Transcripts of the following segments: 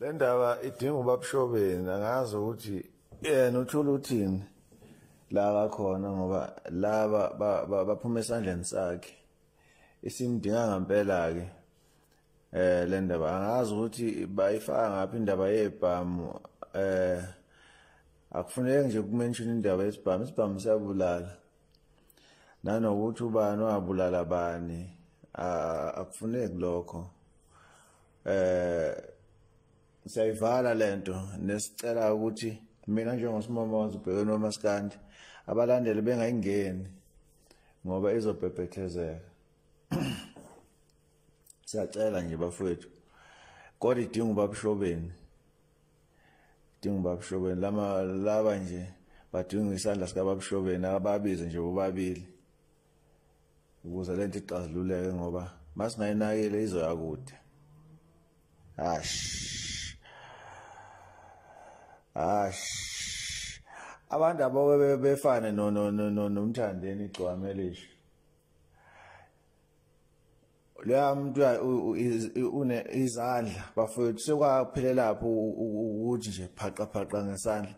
Le ndaba idinga ubabshobeni angazi ukuthi yena uthula uthini la khona ngoba laba baphuma esandleni sakhe isimdinga ngempela ke le ndaba angazi ukuthi bayifaka ngaphi indaba yebhamu akufuneki nje ukumention indaba yesibhamu isibhamu siyabulala nanokuthi ubani wabulala bani akufuneki lokho siyayivala lento nesicela ukuthi mina njengosiMamoza ubheke noMaskand abalandeli bengayingeni ngoba izobhebhethezeka siyacela nje bafowethu kodwa idinga ubabshobeni laba nje badinga isandla sikababshobeni ababize nje bobabili ukuze lento ixazululeke ngoba masingayinakile izoya kude abantu abo befane noMthandeni Igcokama elisha leya muntu une izandla bafowethu sekwaphelela lapho ukuthi nje phaqa ngesandla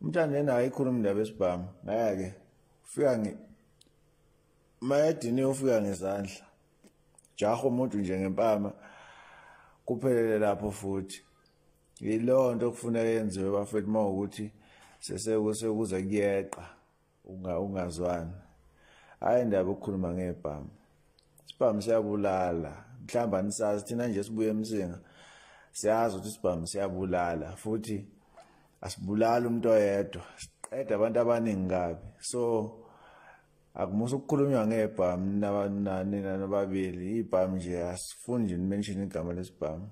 uMthandeni ayikhuluma indaba yesibhamu ngeke ufika mayedini ufika ngezandla jaho umuntu nje ngempama kuphelele lapho futhi yilonto kufuneka yenziwe bafethu mawukuthi sesekuze kuyeqa ungazwani hayi indaba ukukhuluma ngebhamu isibhamu siyabulala mhlamba nisazi thina nje sibuye emsinga siyazi ukuthi isibhamu siyabulala futhi asibulala umuntu oyedwa siqeda abantu abaningi kabi so akumusa ukukhulunywa ngebhamu nina nobabili ibhamu nje asifuni nje nimention igama lesibhamu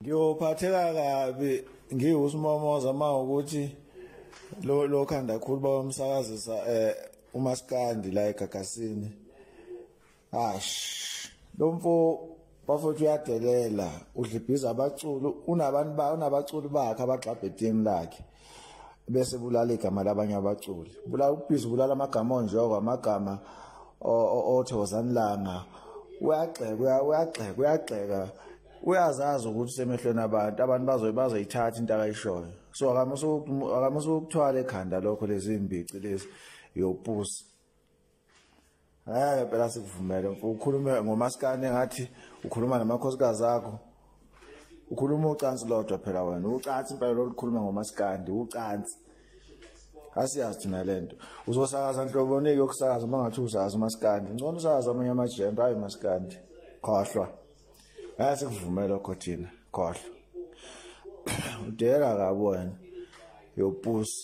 ngiyophatheka kabi ngiwusiMamoza mawukuthi lo khanda khulu bawamsakazisa uMaskand la eGagasini lo mfo bafuthu uyadelela udlibhiza abaculi unabaculi bakhe abagxabhetini lakhe bese bulala igama labanye abaculi bulala amagama onjoko amagama othozani langa uyagxeka uyazazi ukuthi semehlweni abantu bazoyithatha into akayishoyo so akamusu ukuthwala ekhanda lokho lezi imbici lezi yopusi phela sikuvumele ukhulume ngoMaskand ngathi ukhuluma namakhosikazi akho ukhuluma ucansi lodwa phela wena ucansi impela lokukhuluma ngoMaskand ucansi asiyazi thina lento uzosakaza nhlobonike yokusakaza mangathi uzazi uMaskand ngcono usaza amanye amajembe hayi uMaskand khohlwa sikuvumela lokho thina khohlwa udela kabi wena yopusi